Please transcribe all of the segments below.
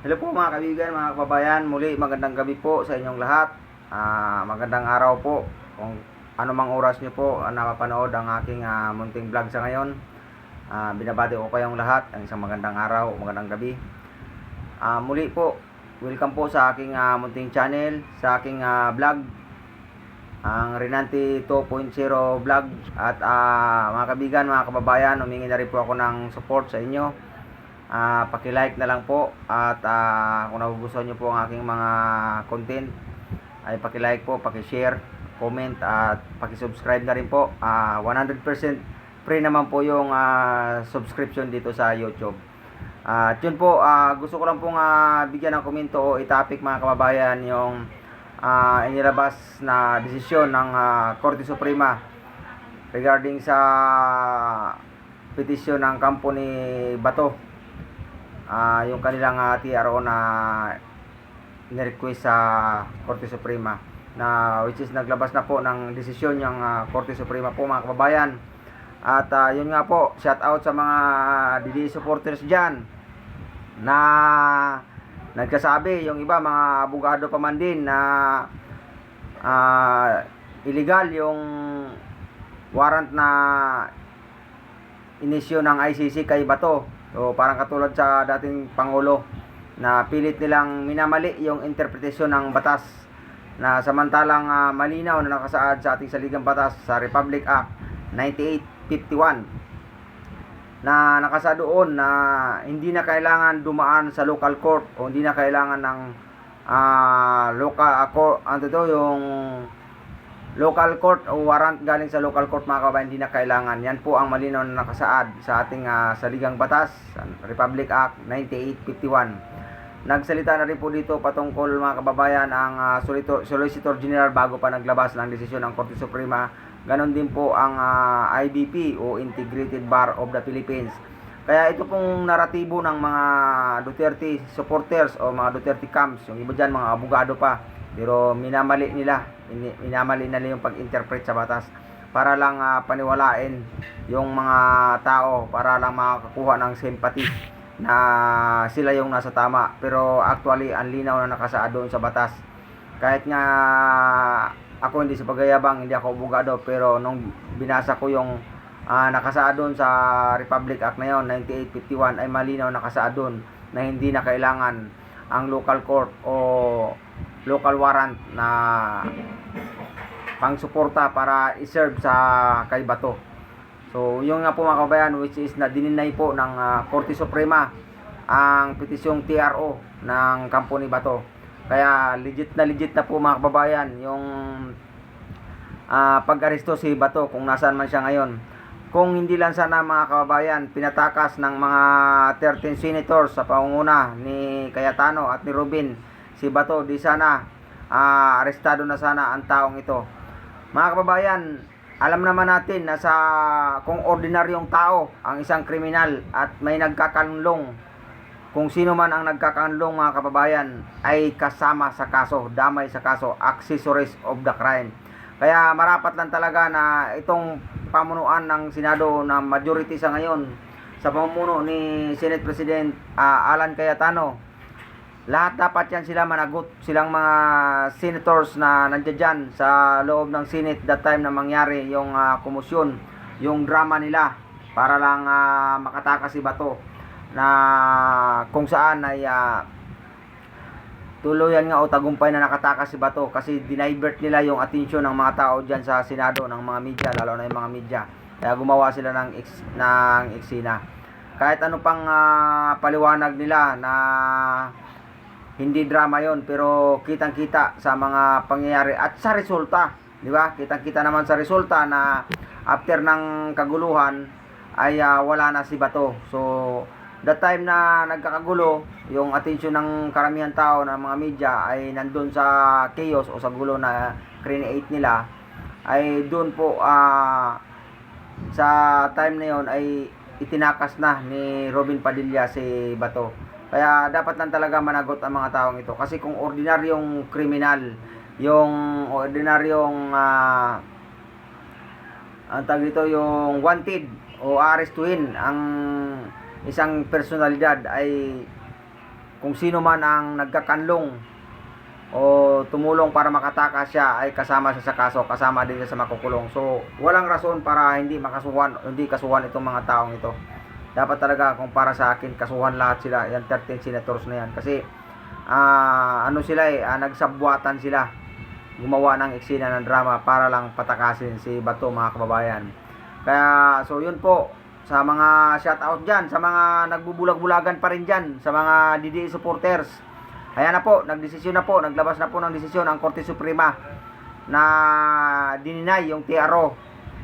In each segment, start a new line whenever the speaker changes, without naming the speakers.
Hello po mga kaibigan, mga kababayan. Muli magandang gabi po sa inyong lahat. Magandang araw po. Kung anumang oras nyo po napapanood ang aking munting vlog sa ngayon. Binabati ko kayong lahat ang isang magandang araw, magandang gabi. Muli po, welcome po sa aking munting channel, sa aking vlog, ang Renante 2.0 vlog. At mga kaibigan, mga kababayan, humingi na rin po ako ng support sa inyo. Paki-like na lang po at kung nagugustuhan niyo po ang aking mga content ay paki-like po, paki-share, comment at paki-subscribe na rin po. 100% free naman po yung subscription dito sa YouTube. At yun po, gusto ko lang pong bigyan ng komento o i-topic mga kababayan yung inilabas na desisyon ng Korte Suprema regarding sa petisyon ng kampo ni Bato. Yung kanilang TRO na ni-request sa Korte Suprema, na which is naglabas na po ng desisyon yung Korte Suprema po mga kababayan. At yun nga po, shout out sa mga DDE supporters dyan na nagkasabi, yung iba mga abogado pa man din, na illegal yung warrant na inisyo ng ICC kay Bato. So parang katulad sa dating Pangulo na pilit nilang minamali yung interpretasyon ng batas, na samantalang malinaw na nakasaad sa ating saligang batas sa Republic Act 9851 na nakasaad doon na hindi na kailangan dumaan sa local court o hindi na kailangan ng local court o warrant galing sa local court mga kabayan. Hindi na kailangan. Yan po ang malinaw na nakasaad sa ating saligang batas, Republic Act 9851. Nagsalita na rin po dito patungkol mga kababayan ang Solicitor General bago pa naglabas ng desisyon ng Korte Suprema. Ganon din po ang IBP o Integrated Bar of the Philippines. Kaya ito pong naratibo ng mga Duterte supporters o mga Duterte camps, yung iba dyan mga abogado pa, pero minamali nila yung pag-interpret sa batas para lang paniwalain yung mga tao, para lang makakuha ng sympathy na sila yung nasa tama. Pero actually ang linaw na nakasaad doon sa batas. Kahit nga ako hindi sa pagyayabang, hindi ako abogado, pero nung binasa ko yung nakasaad doon sa Republic Act na yun 9851 ay malinaw nakasaad doon na hindi na kailangan ang local court o local warrant na pang-suporta para i-serve sa kay Bato. So yung nga po mga kabayan, which is na dininay po ng Korte Suprema ang petisyong TRO ng kampo ni Bato. Kaya legit na po mga kababayan yung pag-aresto si Bato kung nasaan man siya ngayon. Kung hindi lang sana mga kababayan pinatakas ng mga 13 senators sa pangunguna ni Cayetano at ni Robin si Bato, di sana arestado na sana ang taong ito. Mga kababayan, alam naman natin na kung ordinaryong tao ang isang kriminal at may nagkakanlong, kung sino man ang nagkakanlong mga kababayan, ay kasama sa kaso, damay sa kaso, accessories of the crime. Kaya marapat lang talaga na itong pamunuan ng Senado na majority sa ngayon sa pamumuno ni Senate President Alan Cayetano, lahat dapat yan sila managot, silang mga senators na nandiyan dyan sa loob ng Senate that time na mangyari yung komosyon, yung drama nila para lang makatakas si Bato, na kung saan ay tuluyan nga o tagumpay na nakatakas si Bato kasi dinivert nila yung atensyon ng mga tao dyan sa Senado, ng mga media, lalo na yung mga media. Kaya gumawa sila ng eksena. Kahit ano pang paliwanag nila na hindi drama yon, pero kitang-kita sa mga pangyayari at sa resulta, di ba? Kitang-kita naman sa resulta na after ng kaguluhan ay wala na si Bato. So that time na nagkakagulo, yung atensyon ng karamihan tao ng mga media ay nandun sa chaos o sa gulo na create nila, ay doon po sa time na yon ay itinakas na ni Robin Padilla si Bato. Kaya dapat lang talaga managot ang mga taong ito. Kasi kung ordinaryong kriminal, yung ordinaryong ang tawag dito, yung wanted o arestuhin ang isang personalidad, ay kung sino man ang nagkakanlong o tumulong para makatakas siya ay kasama siya sa kaso, kasama din siya sa makukulong. So walang rason para hindi kasuhan itong mga taong ito. Dapat talaga, kung para sa akin, kasuhan lahat sila, yan 13 senators na yan, kasi nagsabwatan sila, gumawa ng eksena ng drama para lang patakasin si Bato, mga kababayan. Kaya so yun po, sa mga shoutout dyan, sa mga nagbubulag-bulagan pa rin dyan, sa mga DDE supporters, ayan na po, naglabas na po ng desisyon ang Korte Suprema na dininay yung TRO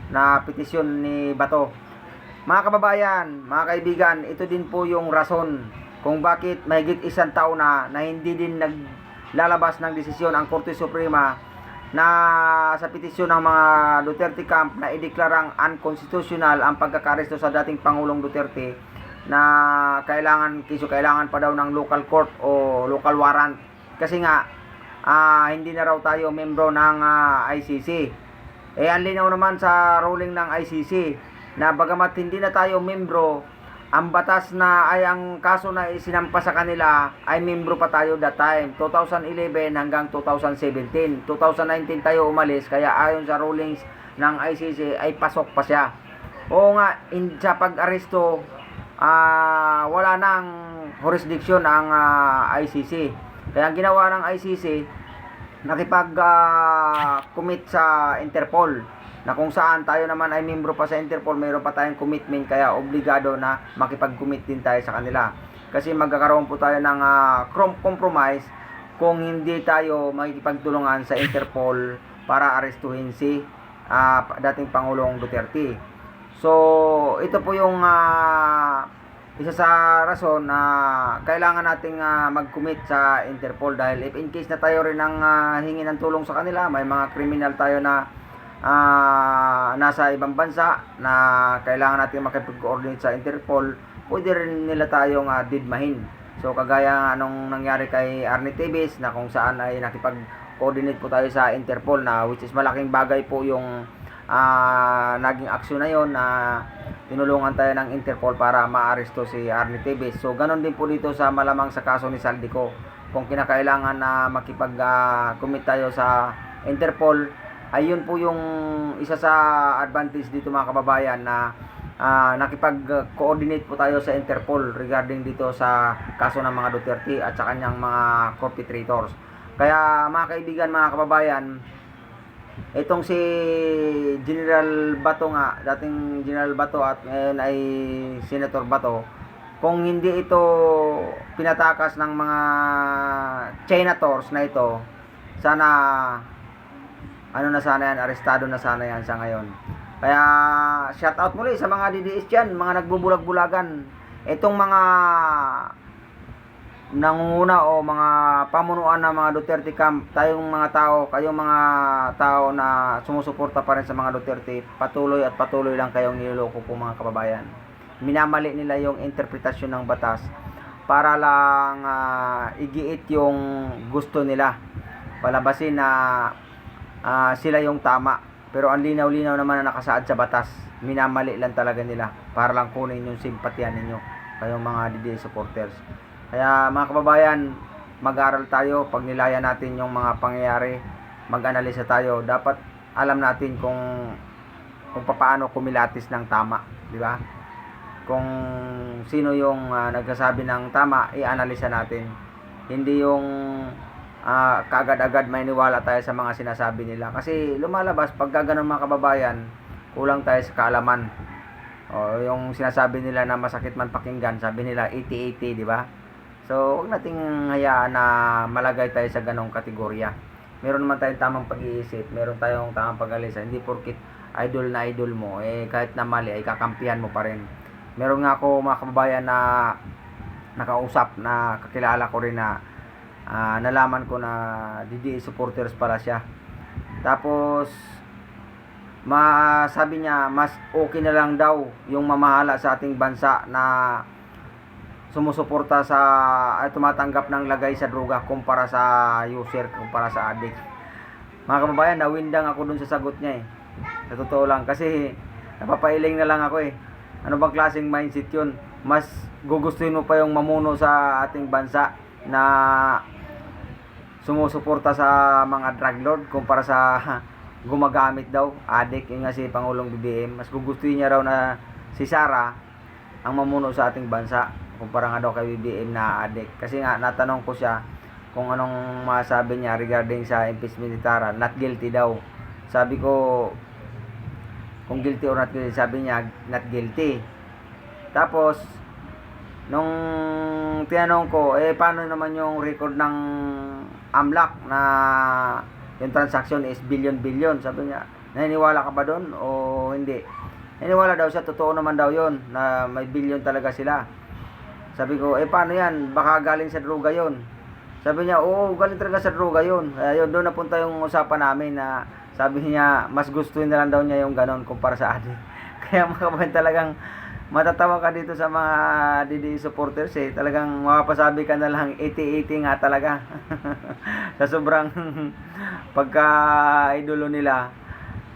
na petisyon ni Bato. Mga kababayan, mga kaibigan, ito din po yung rason kung bakit mahigit isang taon na hindi din naglalabas ng desisyon ang Korte Suprema na sa petisyon ng mga Duterte camp na ideklarang unconstitutional ang pagkakaresto sa dating Pangulong Duterte, na kailangan pa daw ng local court o local warrant, kasi nga hindi na raw tayo membro ng ICC. Ang linaw naman sa ruling ng ICC na bagamat hindi na tayo membro, ang batas na ang kaso na isinampa sa kanila ay membro pa tayo that time, 2011 hanggang 2017. 2019 tayo umalis, kaya ayon sa rulings ng ICC ay pasok pa siya. Oo nga, sa pag-aresto, wala nang jurisdiction ang ICC. Kaya ang ginawa ng ICC, nakipag-commit sa Interpol, na kung saan tayo naman ay membro pa sa Interpol, mayroon pa tayong commitment, kaya obligado na makipag-commit din tayo sa kanila. Kasi magkakaroon po tayo ng compromise kung hindi tayo makikipagtulungan sa Interpol para arestuhin si dating Pangulong Duterte. So ito po yung isa sa rason na kailangan nating mag-commit sa Interpol, dahil if in case na tayo rin ang hingi ng tulong sa kanila, may mga criminal tayo na nasa ibang bansa na kailangan natin makipag-coordinate sa Interpol, pwede rin nila tayong didmahin. So kagaya anong nangyari kay Arnie Tevez, na kung saan ay nakipag-coordinate po tayo sa Interpol, na which is malaking bagay po yung naging aksyon na yon, na tinulungan tayo ng Interpol para maaresto si Arnie Tevez. So ganon din po dito sa malamang sa kaso ni Saldico, kung kinakailangan na makipag-commit tayo sa Interpol, ayun po yung isa sa advantage dito, mga kababayan, na nakipag-coordinate po tayo sa Interpol regarding dito sa kaso ng mga Duterte at sa kanyang mga perpetrators. Kaya mga kaibigan, mga kababayan, itong si General Bato nga, dating General Bato at ngayon ay Senator Bato, kung hindi ito pinatakas ng mga senators na ito, sana arestado na sana yan sa ngayon. Kaya shout out muli sa mga DDS dyan, mga nagbubulag-bulagan. Itong mga nangunguna o mga pamunuan ng mga Duterte camp, kayong mga tao na sumusuporta pa rin sa mga Duterte, patuloy lang kayong niloloko po, mga kababayan. Minamali nila yung interpretasyon ng batas para lang igiit yung gusto nila, palabasin na sila yung tama, pero ang linaw-linaw naman na nakasaad sa batas. Minamali lang talaga nila para lang kunin yung simpatya ninyo, kayong mga DDE supporters. Kaya mga kababayan, mag-aral tayo, pag nilayan natin yung mga pangyayari, mag-analisa tayo. Dapat alam natin kung paano kumilatis ng tama, di ba? Kung sino yung nagsasabi ng tama, i-analisa natin. Hindi yung kaagad-agad may niwala tayo sa mga sinasabi nila, kasi lumalabas pag gano'n, mga kababayan, kulang tayo sa kaalaman. O yung sinasabi nila na masakit man pakinggan, sabi nila 80-80, di ba? So huwag nating hayaan na malagay tayo sa ganong kategorya. Meron naman tayong tamang pag-iisip, meron tayong tamang pag-alisa. Hindi porkit idol na idol mo, kahit na mali ay kakampihan mo pa rin. Meron nga ako, mga kababayan, na nakausap, na kakilala ko rin, na nalaman ko na DDE supporters pala siya. Tapos sabi niya, mas okay na lang daw yung mamahala sa ating bansa na sumusuporta ay tumatanggap ng lagay sa droga kumpara sa user, kumpara sa addict. Mga kababayan, nawindang ako dun sa sagot niya sa totoo lang, kasi napapailing na lang ako ano bang klaseng mindset yun? Mas gugustuhin mo pa yung mamuno sa ating bansa na sumusuporta sa mga drug lord kumpara sa gumagamit daw, addict. Yun nga si Pangulong BBM. Mas gugustuhin niya raw na si Sara ang mamuno sa ating bansa kumpara nga daw kay BBM na addict. Kasi nga natanong ko siya kung anong masabi niya regarding sa impeachment ni Sara. Not guilty daw. Sabi ko kung guilty or not guilty, sabi niya not guilty. Tapos nung tinanong ko, paano naman yung record ng AMLAC na yung transaction is billion, sabi niya, naniniwala ka ba doon o hindi? Naniniwala daw siya, totoo naman daw yon na may billion talaga sila. Sabi ko, paano yan? Baka galing sa droga yon. Sabi niya, oo, galing talaga sa droga yon. Kaya yun, doon napunta yung usapan namin na sabi niya, mas gustuhin na lang daw niya yung ganon kumpara sa atin. Kaya mga kapatid, talagang matatawa ka dito sa mga DDE supporters talagang mapapasabi ka na lang 80-80 nga talaga. Sa sobrang pagka-idolo nila.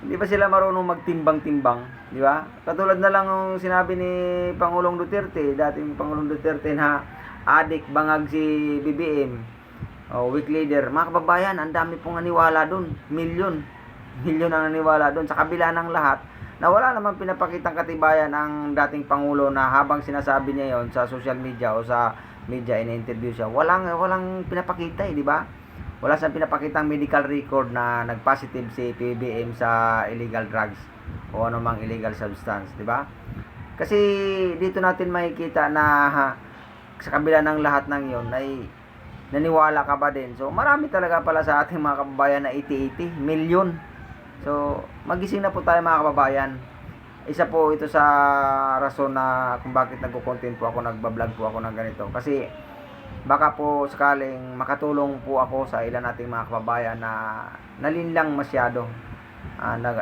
Hindi ba sila marunong magtimbang-timbang, di ba? Katulad na lang yung sinabi ni Pangulong Duterte, dating Pangulong Duterte na addict bangag si BBM. Weak leader. Mga kababayan, ang dami pong naniwala doon. Milyon ang naniwala doon. Sa kabila ng lahat, na wala naman pinapakitang katibayan ang dating Pangulo na habang sinasabi niya yon sa social media o sa media, in-interview siya, walang pinapakita di ba? Wala siyang pinapakitang medical record na nag-positive si PBM sa illegal drugs o anumang illegal substance, di ba? Kasi dito natin makikita na sa kabila ng lahat ng yon ay naniwala ka ba din? So marami talaga pala sa ating mga kababayan na 80-80 milyon. So, magising na po tayo mga kababayan. Isa po ito sa rason na kung bakit nagko-content po ako, nagba-vlog po ako ng ganito. Kasi baka po sakaling makatulong po ako sa ilan nating mga kababayan na nalinlang masyado,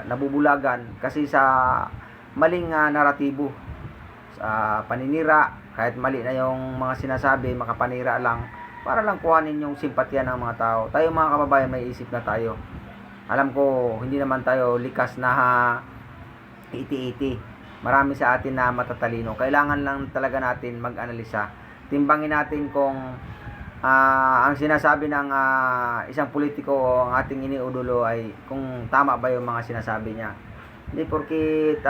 nabubulagan kasi sa maling naratibo, sa paninira, kahit mali na yung mga sinasabi, makapanira lang para lang kuhanin yung simpatya ng mga tao. Tayo mga kababayan, may isip na tayo. Alam ko, hindi naman tayo likas na 80-80. Marami sa atin na matatalino. Kailangan lang talaga natin mag-analisa. Timbangin natin kung ang sinasabi ng isang politiko o ang ating iniudulo ay kung tama ba yung mga sinasabi niya. Hindi porkit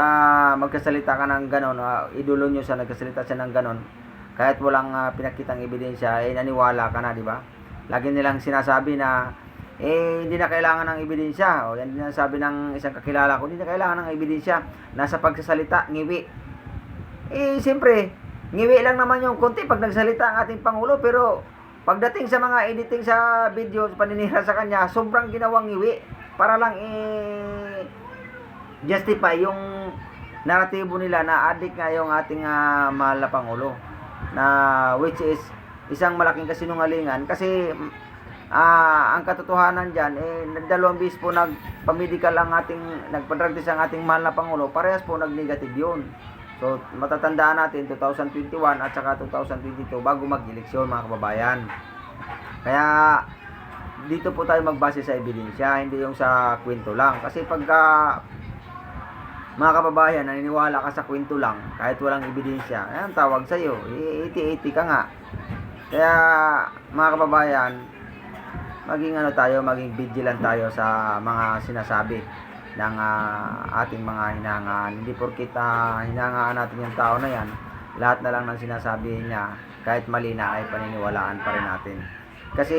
magkasalita ka ng ganon, idolo nyo siya, nagkasalita siya ng ganon, kahit walang pinakitang ebidensya, naniwala ka na, di ba? Lagi nilang sinasabi na hindi na kailangan ng ebidensya. O yan din ang sabi ng isang kakilala ko, hindi na kailangan ng ebidensya. Nasa pagsasalita, ngiwi. Siyempre, ngiwi lang naman yung konti pag nagsalita ang ating Pangulo. Pero pagdating sa mga editing sa video, paninira sa kanya, sobrang ginawang ngiwi. Para lang justify yung naratibo nila na addict nga yung ating mahal na Pangulo. Na which is isang malaking kasinungalingan. Kasi ang katotohanan dyan, dalawang bis po nagpa-medical ang nagpa-drug test ang ating mahal na Pangulo, parehas po nag-negative yun. So, matatandaan natin, 2021 at saka 2022 bago mag-eleksyon mga kababayan. Kaya, dito po tayo magbase sa ebidensya, hindi yung sa kwento lang. Kasi pagka, mga kababayan, naniniwala ka sa kwento lang, kahit walang ebidensya, ayan, tawag sa'yo, 80-80 ka nga. Kaya, mga kababayan, maging vigilant tayo sa mga sinasabi ng ating mga hinangaan. Hindi porkit hinangaan natin yung tao na yan, lahat na lang ng sinasabi niya, kahit mali na, ay paniniwalaan pa rin natin. Kasi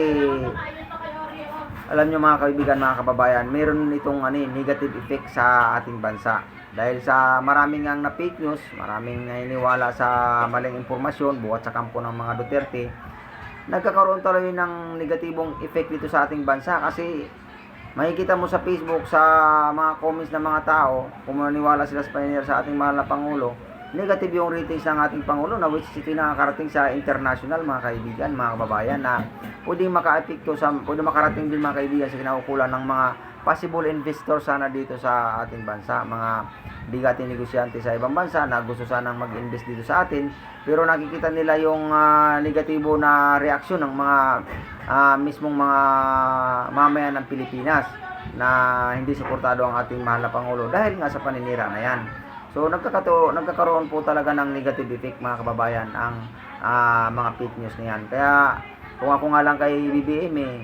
alam nyo mga kaibigan, mga kababayan, meron itong negative effect sa ating bansa. Dahil sa maraming na fake news, maraming naniniwala sa maling impormasyon buhat sa kampo ng mga Duterte, nagkakaroon talaga ng negatibong effect dito sa ating bansa. Kasi makikita mo sa Facebook, sa mga comments ng mga tao, kung maniwala sila sa paninira sa ating mahal na Pangulo, negative yung ratings ng ating Pangulo, na which is ito nakakarating sa international mga kaibigan, mga kababayan, na pwedeng pwedeng makarating din mga kaibigan sa kinaukulan ng mga possible investor sana dito sa ating bansa, mga bigating negosyante sa ibang bansa na gusto sanang mag-invest dito sa atin, pero nakikita nila yung negatibo na reaksyon ng mga mismong mga mamayan ng Pilipinas na hindi suportado ang ating mahal na Pangulo dahil nga sa paninira na yan. So nagkakaroon po talaga ng negative effect mga kababayan ang mga fake news na yan. Kaya Kung ako nga lang kay BBM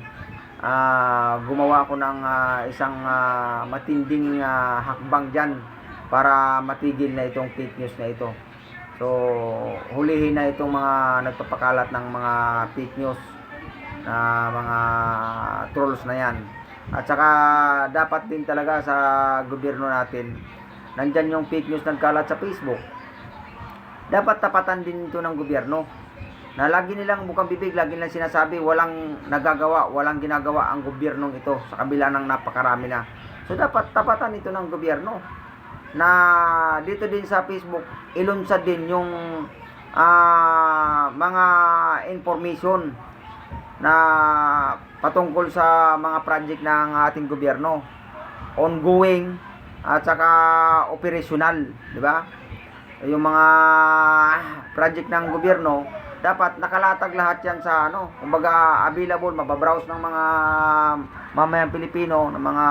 gumawa ako ng isang matinding hakbang dyan para matigil na itong fake news na ito. So, hulihin na itong mga nagpapakalat ng mga fake news na mga trolls na yan. At saka dapat din talaga sa gobyerno natin, nandyan yung fake news nagkalat sa Facebook. Dapat tapatan din ito ng gobyerno. Na lagi nilang bukang bibig, lagi nilang sinasabi, walang nagagawa, walang ginagawa ang gobyernong ito sa kabila ng napakarami na. So dapat tapatan ito ng gobyerno. Na dito din sa Facebook, ilunsad din yung mga information na patungkol sa mga project ng ating gobyerno, ongoing at saka operational, di ba? Yung mga project ng gobyerno, dapat nakalatag lahat yan sa kumbaga available, mababrowse ng mga mamayang Pilipino, ng mga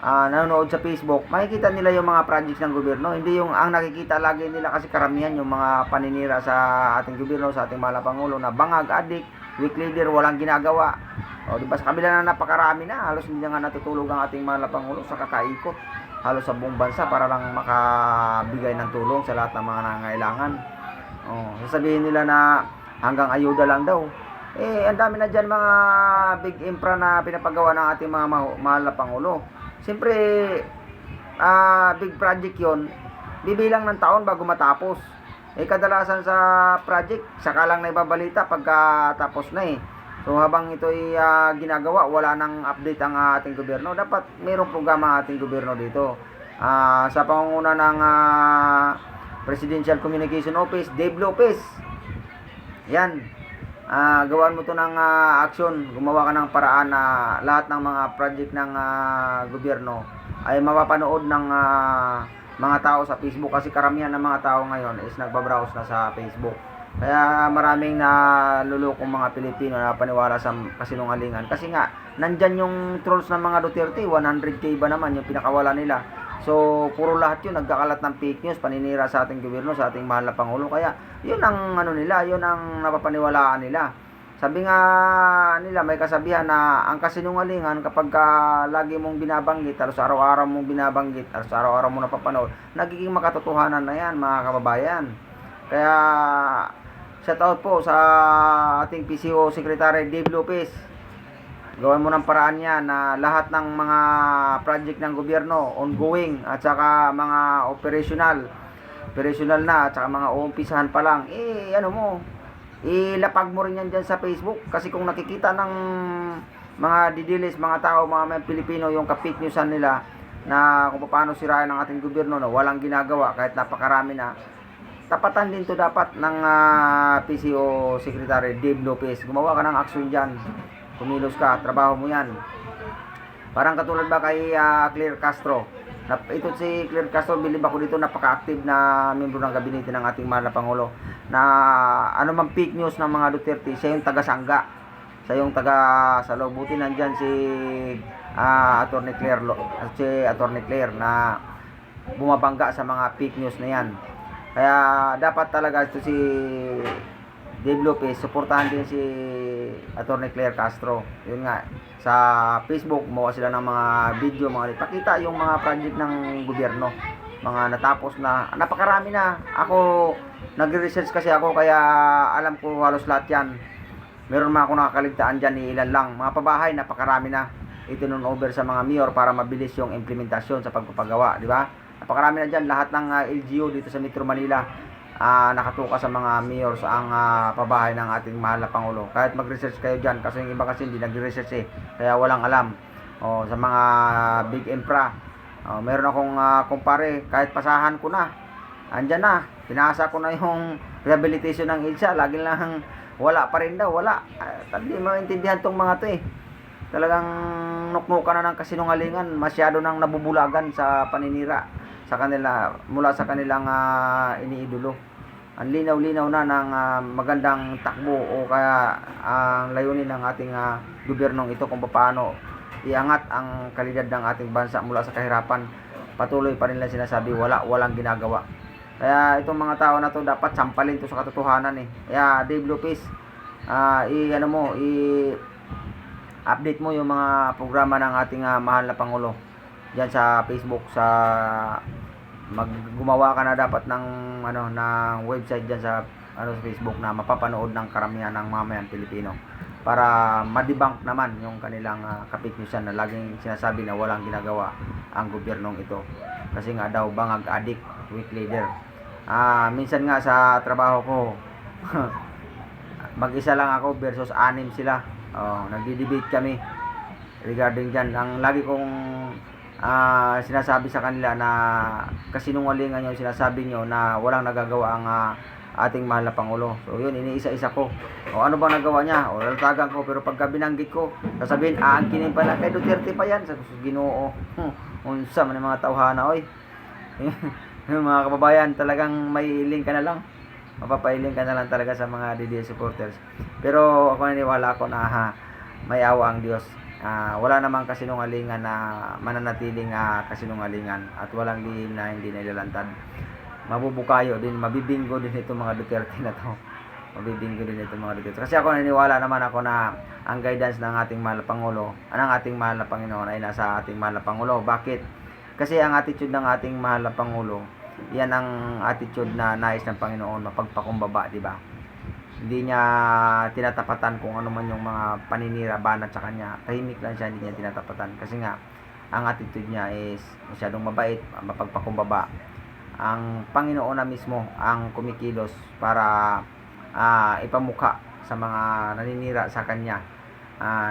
nanonood sa Facebook, makikita nila yung mga projects ng gobyerno. Hindi yung ang nakikita lagi nila, kasi karamihan yung mga paninira sa ating gobyerno, sa ating mahal na Pangulo, na bangag, adik, weak leader, walang ginagawa. O diba, sa kabila na napakarami na, halos hindi nga natutulog ang ating mahal na Pangulo sa kakaikot halos sa buong bansa para lang makabigay ng tulong sa lahat ng mga nangangailangan. Sasabihin nila na hanggang ayuda lang daw. Ang dami na dyan mga big infra na pinapagawa ng ating mga mahal na Pangulo. Siyempre, big project yon, bibilang ng taon bago matapos. Kadalasan sa project, saka lang naibabalita pagkatapos na So habang ito'y ginagawa, wala nang update ang ating gobyerno. Dapat mayroong programa ang ating gobyerno dito. Sa pangunguna ng Presidential Communication Office, Dave Lopez. Yan. Gawaan mo to ng action. Gumawa ka ng paraan na lahat ng mga project ng gobyerno ay mapapanood ng mga tao sa Facebook. Kasi karamihan ng mga tao ngayon is nagbabrowse na sa Facebook. Kaya maraming nalulukong mga Pilipino na paniwala sa kasinungalingan. Kasi nga, nandyan yung trolls ng mga Duterte, 100k ba naman yung pinakawala nila. So, puro lahat yun, nagkakalat ng fake news, paninira sa ating gobyerno, sa ating mahal na Pangulo. Kaya, yun ang nila, yun ang napapaniwalaan nila. Sabi nga nila, may kasabihan na ang kasinungalingan kapag lagi mong binabanggit, halos araw-araw mong binabanggit, halos araw-araw mo napapanood, nagiging makatotohanan na yan, mga kababayan. Kaya, shout out po sa ating PCO Secretary Dave Lopez. Gawin mo ng paraan yan na lahat ng mga project ng gobyerno, ongoing, at saka mga operational na, at saka mga uumpisahan pa lang, ilapag mo rin yan dyan sa Facebook. Kasi kung nakikita ng mga didilis, mga tao, mga Pilipino, yung ka-fake newsan nila na kung paano sirain ang ating gobyerno na walang ginagawa kahit napakarami na, tapatan din to dapat ng PCO Secretary Dave Lopez. Gumawa ka ng action dyan. Kumilos ka, trabaho mo yan. Parang katulad ba kay Claire Castro. Ito si Claire Castro, bilib ako dito, napaka-active na membro ng gabinete ng ating mahal na Pangulo. Na anumang fake news ng mga Duterte, siya yung taga-sangga. Siya yung taga-salo. Buti nandyan si Attorney Claire na bumabangga sa mga fake news na yan. Kaya dapat talaga ito si Dave Lopez, suportahan din si Attorney Claire Castro. Yun nga, sa Facebook, gumawa sila ng mga video, mga ipakita yung mga project ng gobyerno. Mga natapos na, napakarami na. Ako, nagre-research kasi ako, kaya alam ko halos lahat yan. Meron mga ako nakakaligtaan dyan, ilan lang. Mga pabahay, napakarami na. Itinun over sa mga mayor para mabilis yung implementasyon sa pagpapagawa, di ba? Napakarami na dyan, lahat ng LGU dito sa Metro Manila nakatuka sa mga mayor sa ang pabahay ng ating mahal na Pangulo. Kahit mag-research kayo dyan, kasi yung iba kasi hindi nag-research kaya walang alam. Sa mga big infra, meron akong kumpare, kahit pasahan ko na, andyan na, pinasa ko na yung rehabilitation ng EDSA, lagi lang wala pa rin daw, wala. Hindi maintindihan tong mga to Talagang nuknukan na ng kasinungalingan, masyado nang nabubulagan sa paninira sa kanila, mula sa kanilang iniidolo. Ang linaw-linaw na ng magandang takbo o kaya ang layunin ng ating gobyernong ito kung paano iangat ang kalidad ng ating bansa mula sa kahirapan. Patuloy pa rin lang sinasabi, walang ginagawa. Kaya itong mga tao na to dapat sampalin to sa katotohanan Kaya Dave Lopez, ano mo, update mo yung mga programa ng ating mahal na Pangulo diyan sa Facebook, sa gumawa ka na dapat ng ng website diyan sa sa Facebook na mapapanood ng karamihan ng mamayan Pilipino para madebunk naman yung kanilang kapitnyusan na laging sinasabi na walang ginagawa ang gobyernong ito. Kasi nga daw bangag adik, weak leader. Minsan nga sa trabaho ko mag-isa lang ako versus 6 sila. Nagdi-debate kami regarding dyan. Ang lagi kong sinasabi sa kanila na kasinungalingan yung sinasabi nyo na walang nagagawa ang ating mahal na Pangulo. So yun, iniisa-isa ko. Ano bang nagawa niya? Lalatagan ko, pero pagka binanggit ko, sasabihin, aangkinin pala, kay Duterte pa yan. Sa Ginoo. Unsa man yung mga tawhana, oy. Yung mga kababayan, talagang may link ka na lang. Mapapailing ka na lang talaga sa mga DDS supporters. Pero ako naniniwala ako na may awa ang Diyos. Wala namang kasinungalingan na mananatiling kasinungalingan at walang lihim na hindi nailalantad. Mabubukayo din, mabibinggo din itong mga Duterte na to. Mabibinggo din itong mga Duterte. Kasi ako naniniwala naman ako na ang guidance ng ating mahal na Pangulo, ng ating mahal na Panginoon ay nasa ating mahal na Pangulo. Bakit? Kasi ang attitude ng ating mahal na Pangulo, yan ang attitude na nais ng Panginoon, mapagpakumbaba, di ba? Hindi niya tinatapatan kung ano man yung mga paninira, banat sa kanya. Tahimik lang siya, hindi niya tinatapatan. Kasi nga, ang attitude niya is masyadong mabait, mapagpakumbaba. Ang Panginoon na mismo ang kumikilos para ipamukha sa mga naninira sa kanya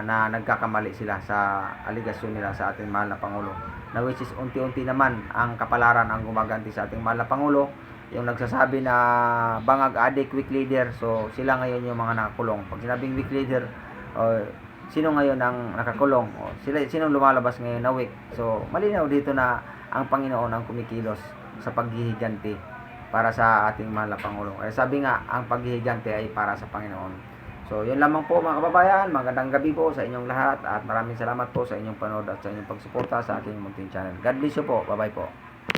na nagkakamali sila sa aligasyon nila sa ating mahal na Pangulo. Na which is unti-unti naman ang kapalaran ang gumaganti sa ating mahal na Pangulo. Yung nagsasabi na bangag adik, weak leader, so sila ngayon yung mga nakakulong. Pag sinabing weak leader, sino ngayon ang nakakulong? Sinong lumalabas ngayon na weak? So malinaw dito na ang Panginoon ang kumikilos sa paghihiganti para sa ating mahal na Pangulo. Kaya sabi nga, ang paghihiganti ay para sa Panginoon. So, yun lamang po mga kababayan. Magandang gabi po sa inyong lahat at maraming salamat po sa inyong panood at sa inyong pagsuporta sa aking munting channel. God bless you po. Bye-bye po.